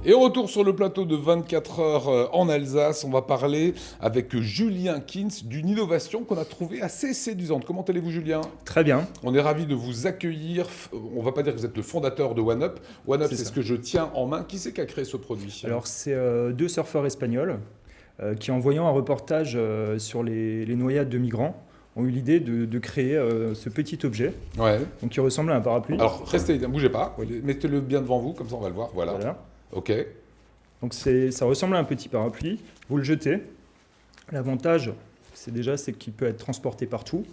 Et retour sur le plateau de 24 heures en Alsace, on va parler avec Julien Kintz d'une innovation qu'on a trouvée assez séduisante. Comment allez-vous, Julien? Très bien. On est ravis de vous accueillir. On va pas dire que vous êtes le fondateur de OneUp. OneUp, c'est ce que je tiens en main. Qui c'est qui a créé ce produit? Alors, c'est deux surfeurs espagnols qui, en voyant un reportage sur les noyades de migrants, ont eu l'idée de créer ce petit objet, Ouais. donc qui ressemble à un parapluie. Alors, restez, ne bougez pas. Mettez-le bien devant vous, comme ça on va le voir. Voilà. Voilà. Ok. Donc ça ressemble à un petit parapluie. Vous le jetez. L'avantage, c'est qu'il peut être transporté partout.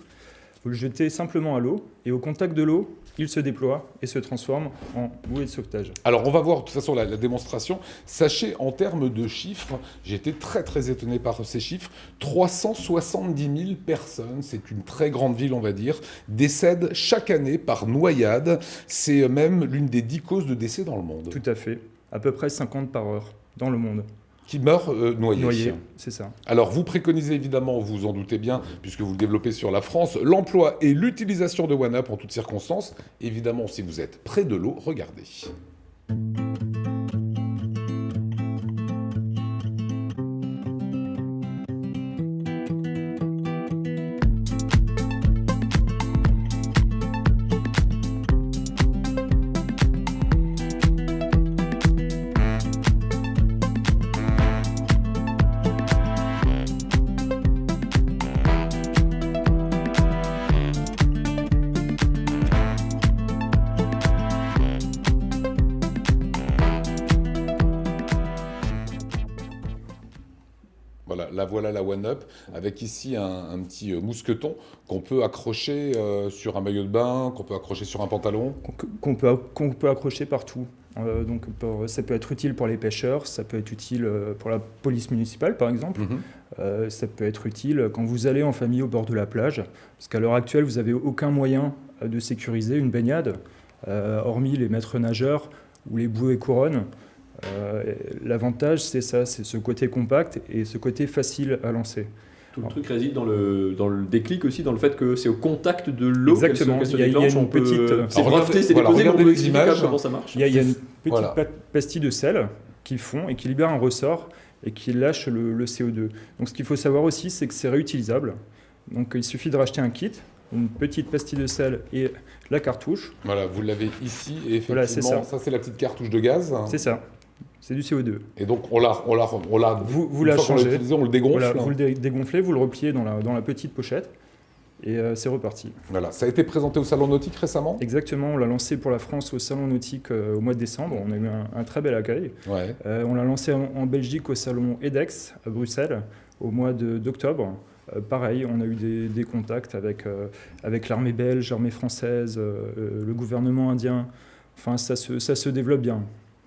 Vous le jetez simplement à l'eau et au contact de l'eau, il se déploie et se transforme en bouée de sauvetage. Alors, on va voir de toute façon la démonstration. Sachez, en termes de chiffres, j'ai été très très étonné par ces chiffres. 370 000 personnes, c'est une très grande ville on va dire, décèdent chaque année par noyade. C'est même l'une des 10 causes de décès dans le monde. Tout à fait. À peu près 50 par heure dans le monde. Qui meurent noyés. Noyés, c'est ça. Alors, vous préconisez évidemment, vous en doutez bien, puisque vous le développez sur la France, l'emploi et l'utilisation de OneUp en toutes circonstances. Évidemment, si vous êtes près de l'eau, regardez. Voilà la OneUp, avec ici un petit mousqueton qu'on peut accrocher sur un maillot de bain, qu'on peut accrocher sur un pantalon. Qu'on peut accrocher partout. Ça peut être utile pour les pêcheurs, ça peut être utile pour la police municipale par exemple. Ça peut être utile quand vous allez en famille au bord de la plage, parce qu'à l'heure actuelle, vous n'avez aucun moyen de sécuriser une baignade, hormis les maîtres nageurs ou les bouées couronnes. L'avantage, c'est ça, c'est ce côté compact et ce côté facile à lancer. Tout le truc réside dans le déclic aussi, dans le fait que c'est au contact de l'eau qu'elle se Il y a déclenche. une petite... C'est breveté, c'est déposé, regardez mais les images. comment ça marche. Il y a une petite pastille de sel qu'ils font et qui libère un ressort et qui lâche le CO2. Donc ce qu'il faut savoir aussi, c'est que c'est réutilisable. Donc il suffit de racheter un kit, une petite pastille de sel et la cartouche. Voilà, vous l'avez ici et effectivement, Voilà, c'est ça. Ça c'est la petite cartouche de gaz. C'est ça. C'est du CO2. Et donc on l'a Vous la changez. On le dégonfle. Voilà, vous le dégonflez, vous le repliez dans la petite pochette et c'est reparti. Voilà, ça a été présenté au Salon Nautique récemment. Exactement, on l'a lancé pour la France au Salon Nautique au mois de décembre. On a eu un très bel accueil. Ouais. On l'a lancé en Belgique au Salon EDEX à Bruxelles au mois d'octobre. Pareil, on a eu des contacts avec l'armée belge, l'armée française, le gouvernement indien. Enfin, ça se développe bien.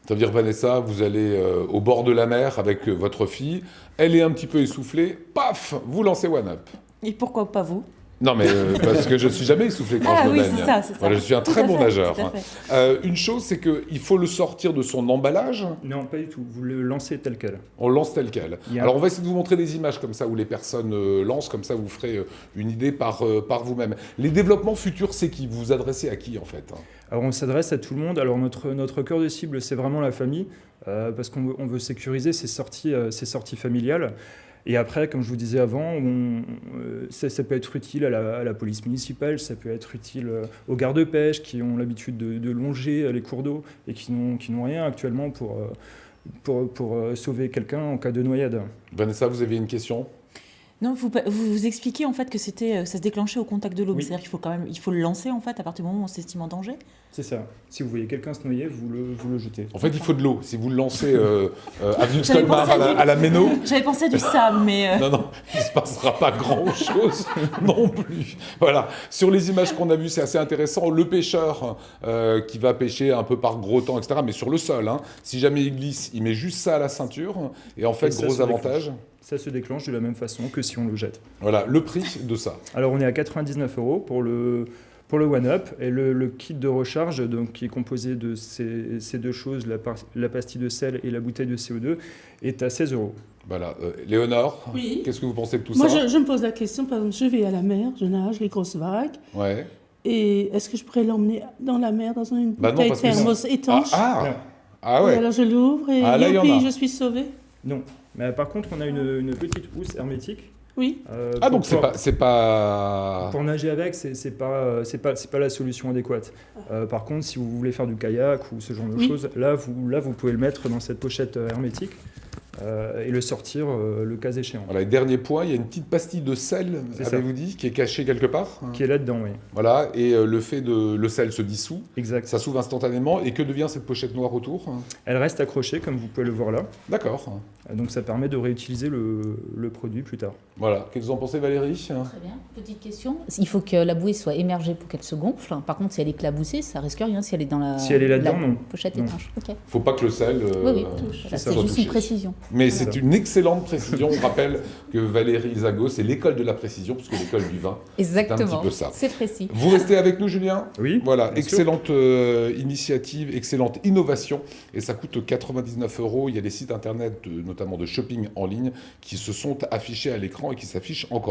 Ça veut dire, Vanessa, vous allez au bord de la mer avec votre fille, elle est un petit peu essoufflée, paf, vous lancez OneUp. Et pourquoi pas vous? Non, mais parce que je ne suis jamais essoufflé quand je me baigne. C'est ça. Voilà, je suis un très bon nageur. Tout à fait. Une chose, c'est qu'il faut le sortir de son emballage. Non, pas du tout. Vous le lancez tel quel. On le lance tel quel. Alors, on va essayer de vous montrer des images comme ça où les personnes lancent, comme ça vous ferez une idée par vous-même. Les développements futurs, c'est qui? Vous vous adressez à qui, en fait? Alors, on s'adresse à tout le monde. Alors, notre cœur de cible, c'est vraiment la famille, parce qu'on veut sécuriser ces sorties familiales. Et après, comme je vous disais avant, ça peut être utile à la police municipale, ça peut être utile aux gardes-pêche qui ont l'habitude de longer les cours d'eau et qui n'ont rien actuellement pour sauver quelqu'un en cas de noyade. Vanessa, vous aviez une question? Non, vous expliquez en fait que ça se déclenchait au contact de l'eau. Oui. C'est-à-dire il faut le lancer en fait à partir du moment où on s'estime en danger. C'est ça. Si vous voyez quelqu'un se noyer, vous le jetez. En fait, il faut de l'eau. Si vous le lancez avenue Colmar à la Méno... J'avais pensé à du sable, mais... Non, il ne se passera pas grand-chose non plus. Voilà. Sur les images qu'on a vues, c'est assez intéressant. Le pêcheur qui va pêcher un peu par gros temps, etc., mais sur le sol, hein, si jamais il glisse, il met juste ça à la ceinture. Et en fait, gros avantage... Ça se déclenche de la même façon que si on le jette. Voilà, le prix de ça. Alors, on est à 99 € pour le OneUp et le kit de recharge, donc, qui est composé de ces deux choses, la pastille de sel et la bouteille de CO2, est à 16 €. Voilà. Léonore, Oui. qu'est-ce que vous pensez de tout Moi, ça? je me pose la question, par exemple, je vais à la mer, je nage, les grosses vagues, Ouais. et est-ce que je pourrais l'emmener dans la mer, dans une Bah non, bouteille parce que thermos étanche? Ah Et ouais. alors je l'ouvre et Ah, là, il y en youpi, a. je suis sauvée. Non. Mais par contre, on a une petite housse hermétique. Oui. Ah, Pour- donc c'est pas... Pour nager avec, c'est pas la solution adéquate. Par contre, si vous voulez faire du kayak ou ce genre de Oui. choses, là vous pouvez le mettre dans cette pochette hermétique et le sortir le cas échéant. Voilà, et dernier point, il y a une petite pastille de sel, C'est ça. avez-vous dit, qui est cachée quelque part. Qui est là-dedans, oui. Voilà, et le sel se dissout, Exact. ça s'ouvre instantanément, et que devient cette pochette noire autour? Elle reste accrochée, comme vous pouvez le voir là. D'accord. Donc ça permet de réutiliser le produit plus tard. Voilà, qu'est-ce que vous en pensez Valérie? Très bien. Petite question. Il faut que la bouée soit émergée pour qu'elle se gonfle. Par contre, si elle est éclaboussée, ça risque rien si elle est dans la, Si elle est là-dedans, la non. pochette Non. étanche. Ok. Faut pas que le sel Oui, oui. soit Voilà, ça, c'est juste touché. une précision. Mais C'est c'est ça. une excellente précision. On rappelle que Valérie Zago, c'est l'école de la précision, parce que l'école du vin. Exactement. peu ça. C'est précis. Vous restez avec nous, Julien? Oui. Voilà, bien sûr. excellente initiative, excellente innovation, et ça coûte 99 €. Il y a des sites internet, notamment de shopping en ligne, qui se sont affichés à l'écran et qui s'affichent encore.